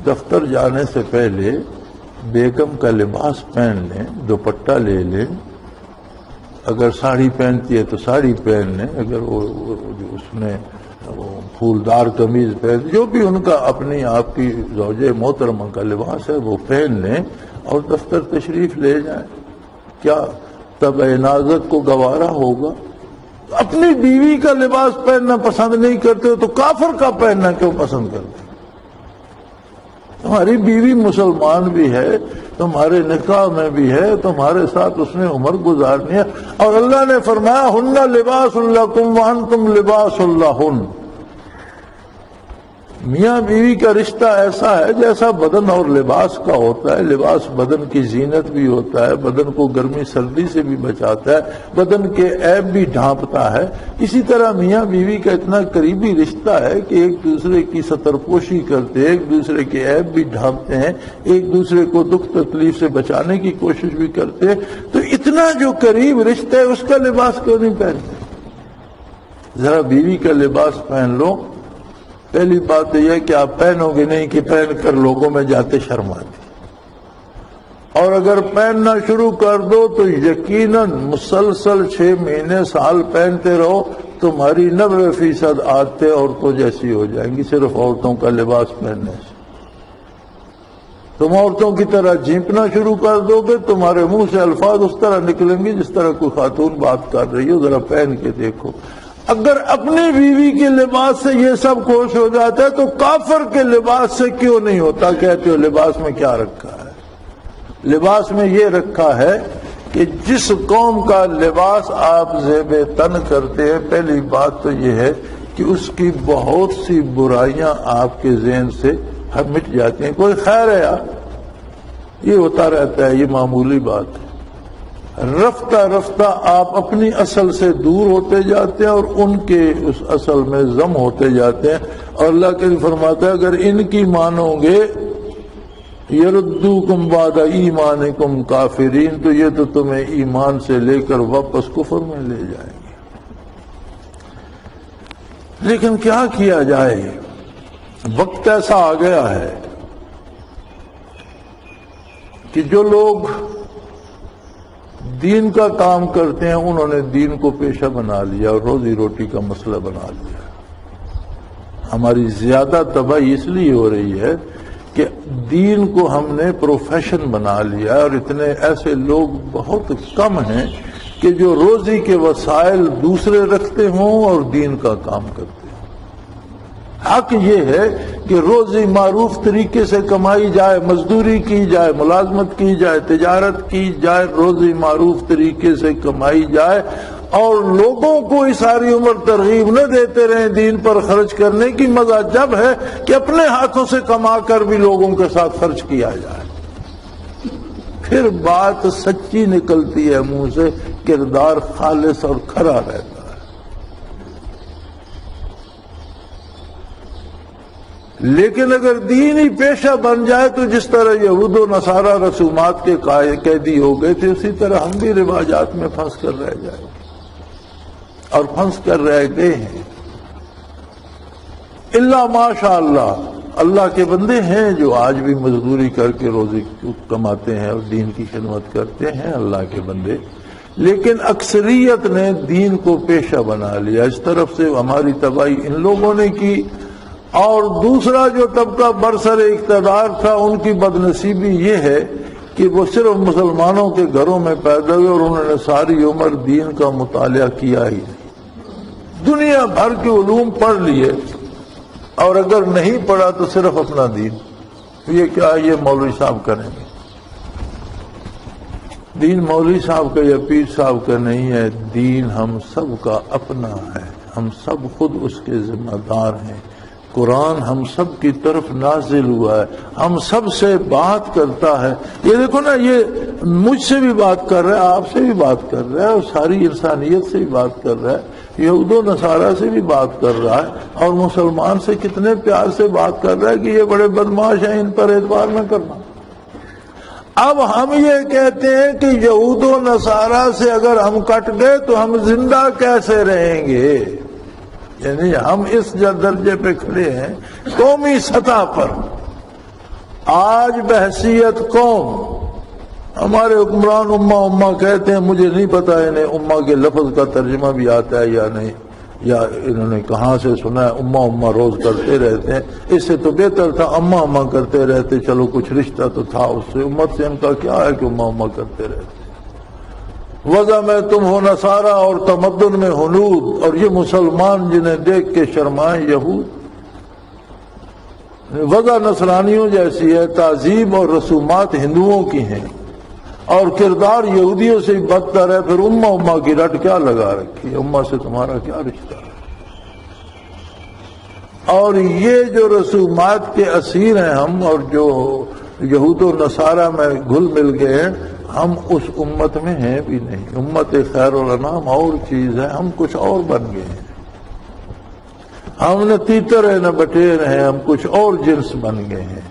دفتر جانے سے پہلے بیگم کا لباس پہن لیں، دوپٹہ لے لیں، اگر ساڑی پہنتی ہے تو ساڑی پہن لیں، اگر وہ اس نے پھولدار قمیض پہن، جو بھی ان کا اپنی آپ کی زوجہ محترمہ کا لباس ہے وہ پہن لیں اور دفتر تشریف لے جائیں۔ کیا طبع نازک کو گوارا ہوگا؟ اپنی بیوی کا لباس پہننا پسند نہیں کرتے ہو تو کافر کا پہننا کیوں پسند کرتے؟ تمہاری بیوی مسلمان بھی ہے، تمہارے نکاح میں بھی ہے، تمہارے ساتھ اس نے عمر گزارنی ہے، اور اللہ نے فرمایا ہن لباس لکم وانتم لباس لہن۔ میاں بیوی کا رشتہ ایسا ہے جیسا بدن اور لباس کا ہوتا ہے، لباس بدن کی زینت بھی ہوتا ہے، بدن کو گرمی سردی سے بھی بچاتا ہے، بدن کے عیب بھی ڈھانپتا ہے، اسی طرح میاں بیوی کا اتنا قریبی رشتہ ہے کہ ایک دوسرے کی ستر پوشی کرتے، ایک دوسرے کے عیب بھی ڈھانپتے ہیں، ایک دوسرے کو دکھ تکلیف سے بچانے کی کوشش بھی کرتے ہیں، تو اتنا جو قریب رشتہ ہے اس کا لباس کیوں نہیں پہنتے؟ ذرا بیوی کا لباس پہن لو۔ پہلی بات یہ ہے کہ آپ پہنو گے نہیں کہ پہن کر لوگوں میں جاتے شرم آتی، اور اگر پہننا شروع کر دو تو یقیناً مسلسل 6 مہینے سال پہنتے رہو، تمہاری 90% عادتیں عورتوں جیسی ہو جائیں گی صرف عورتوں کا لباس پہننے سے۔ تم عورتوں کی طرح جھینپنا شروع کر دو گے، تمہارے منہ سے الفاظ اس طرح نکلیں گے جس طرح کوئی خاتون بات کر رہی ہو، ذرا پہن کے دیکھو۔ اگر اپنی بیوی کے لباس سے یہ سب خوش ہو جاتا ہے تو کافر کے لباس سے کیوں نہیں ہوتا؟ کہتے ہو لباس میں کیا رکھا ہے؟ لباس میں یہ رکھا ہے کہ جس قوم کا لباس آپ زیب تن کرتے ہیں، پہلی بات تو یہ ہے کہ اس کی بہت سی برائیاں آپ کے ذہن سے مٹ جاتی ہیں۔ کوئی خیر ہے یار، یہ ہوتا رہتا ہے، یہ معمولی بات ہے۔ رفتہ رفتہ آپ اپنی اصل سے دور ہوتے جاتے ہیں اور ان کے اس اصل میں ضم ہوتے جاتے ہیں، اور اللہ کے فرماتا ہے اگر ان کی مانو گے یردوکم بعد ایمانکم کافرین، تو یہ تو تمہیں ایمان سے لے کر واپس کفر میں لے جائیں گے۔ لیکن کیا کیا جائے، وقت ایسا آ گیا ہے کہ جو لوگ دین کا کام کرتے ہیں انہوں نے دین کو پیشہ بنا لیا اور روزی روٹی کا مسئلہ بنا لیا۔ ہماری زیادہ تباہی اس لیے ہو رہی ہے کہ دین کو ہم نے پروفیشن بنا لیا، اور اتنے ایسے لوگ بہت کم ہیں کہ جو روزی کے وسائل دوسرے رکھتے ہوں اور دین کا کام کرتے ہیں۔ حق یہ ہے کہ روزی معروف طریقے سے کمائی جائے، مزدوری کی جائے، ملازمت کی جائے، تجارت کی جائے، روزی معروف طریقے سے کمائی جائے، اور لوگوں کو ساری عمر ترغیب نہ دیتے رہیں دین پر خرچ کرنے کی۔ مزہ جب ہے کہ اپنے ہاتھوں سے کما کر بھی لوگوں کے ساتھ خرچ کیا جائے، پھر بات سچی نکلتی ہے منہ سے، کردار خالص اور کھرا رہتا ہے۔ لیکن اگر دین ہی پیشہ بن جائے تو جس طرح یہود و نصارہ رسومات کے قیدی ہو گئے تھے، اسی طرح ہم بھی رواجات میں پھنس کر رہ جائیں گے، اور پھنس کر رہ گئے ہیں۔ اللہ ماشاء اللہ کے بندے ہیں جو آج بھی مزدوری کر کے روزی کماتے ہیں اور دین کی خدمت کرتے ہیں، اللہ کے بندے، لیکن اکثریت نے دین کو پیشہ بنا لیا۔ اس طرف سے ہماری تباہی ان لوگوں نے کی، اور دوسرا جو طبقہ برسر اقتدار تھا ان کی بدنصیبی یہ ہے کہ وہ صرف مسلمانوں کے گھروں میں پیدا ہوئے اور انہوں نے ساری عمر دین کا مطالعہ کیا ہی نہیں۔ دنیا بھر کے علوم پڑھ لیے، اور اگر نہیں پڑھا تو صرف اپنا دین۔ یہ کیا یہ مولوی صاحب کریں گے؟ دین مولوی صاحب کا یا پیر صاحب کا نہیں ہے، دین ہم سب کا اپنا ہے، ہم سب خود اس کے ذمہ دار ہیں۔ قرآن ہم سب کی طرف نازل ہوا ہے، ہم سب سے بات کرتا ہے۔ یہ دیکھو نا، یہ مجھ سے بھی بات کر رہا ہے، آپ سے بھی بات کر رہا ہے، اور ساری انسانیت سے بھی بات کر رہا ہے، یہود و نصارہ سے بھی بات کر رہا ہے، اور مسلمان سے کتنے پیار سے بات کر رہا ہے کہ یہ بڑے بدماش ہیں، ان پر اعتبار نہ کرنا۔ اب ہم یہ کہتے ہیں کہ یہود و نصارہ سے اگر ہم کٹ گئے تو ہم زندہ کیسے رہیں گے؟ یعنی ہم اس درجے پہ کھڑے ہیں قومی سطح پر، آج بحثیت قوم ہمارے حکمران امہ کہتے ہیں، مجھے نہیں پتا انہیں امہ کے لفظ کا ترجمہ بھی آتا ہے یا نہیں، یا انہوں نے کہاں سے سنا ہے، امہ روز کرتے رہتے ہیں، اس سے تو بہتر تھا امہ کرتے رہتے، چلو کچھ رشتہ تو تھا اس سے، امت سے ان کا کیا ہے کہ امہ کرتے رہتے۔ وضع میں تم ہو نصارہ اور تمدن میں ہنود، اور یہ مسلمان جنہیں دیکھ کے شرمائیں یہود۔ وضع نصرانیوں جیسی ہے، تہذیب اور رسومات ہندوؤں کی ہیں، اور کردار یہودیوں سے بدتر ہے، پھر امہ کی رٹ کیا لگا رکھی ہے؟ امہ سے تمہارا کیا رشتہ ہے؟ اور یہ جو رسومات کے اسیر ہیں ہم، اور جو یہود و نصارہ میں گھل مل گئے ہیں، ہم اس امت میں ہیں بھی نہیں۔ امت خیر الانام اور چیز ہے، ہم کچھ اور بن گئے ہیں، ہم نہ تیتر ہے نہ بٹیر ہیں، ہم کچھ اور جنس بن گئے ہیں۔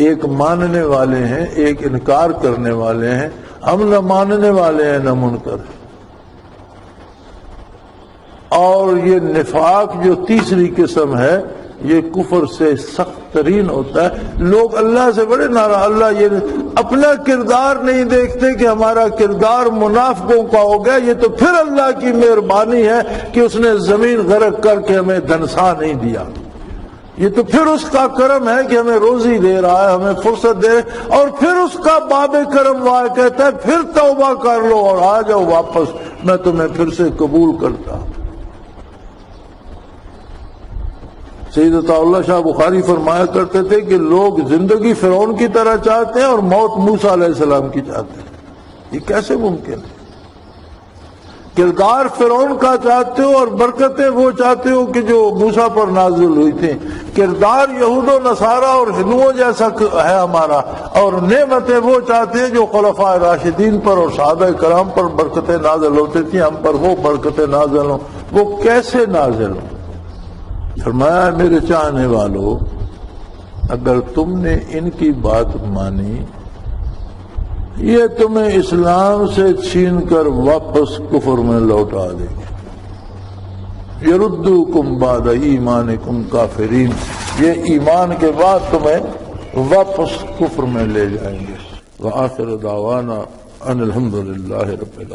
ایک ماننے والے ہیں، ایک انکار کرنے والے ہیں، ہم نہ ماننے والے ہیں نہ منکر۔ اور یہ نفاق جو تیسری قسم ہے، یہ کفر سے سخت ترین ہوتا ہے۔ لوگ اللہ سے بڑے ناراض، اللہ یہ اپنا کردار نہیں دیکھتے کہ ہمارا کردار منافقوں کا ہو گیا، یہ تو پھر اللہ کی مہربانی ہے کہ اس نے زمین غرق کر کے ہمیں دنسا نہیں دیا، یہ تو پھر اس کا کرم ہے کہ ہمیں روزی دے رہا ہے، ہمیں فرصت دے رہا ہے، اور پھر اس کا باب کرم وہ کہتا ہے پھر توبہ کر لو اور آ جاؤ واپس، میں تمہیں پھر سے قبول کرتا۔ سید عطا اللہ شاہ بخاری فرمایا کرتے تھے کہ لوگ زندگی فرعون کی طرح چاہتے ہیں اور موت موسیٰ علیہ السلام کی چاہتے ہیں، یہ کیسے ممکن ہے؟ کردار فرعون کا چاہتے ہو اور برکتیں وہ چاہتے ہو کہ جو موسیٰ پر نازل ہوئی تھیں، کردار یہود و نصارہ اور ہندوؤں جیسا ہے ہمارا، اور نعمتیں وہ چاہتے ہیں جو خلفائے راشدین پر اور صحابہ کرام پر برکتیں نازل ہوتی تھیں، ہم پر وہ برکتیں نازل ہوں، وہ کیسے نازل ہوں؟ فرمایا میرے چاہنے والو، اگر تم نے ان کی بات مانی، یہ تمہیں اسلام سے چھین کر واپس کفر میں لوٹا دیں گے۔ یردوکم بعد ایمانکم کافرین، یہ ایمان کے بعد تمہیں واپس کفر میں لے جائیں گے۔ وآخر دعوانا ان الحمدللہ رب العالمین۔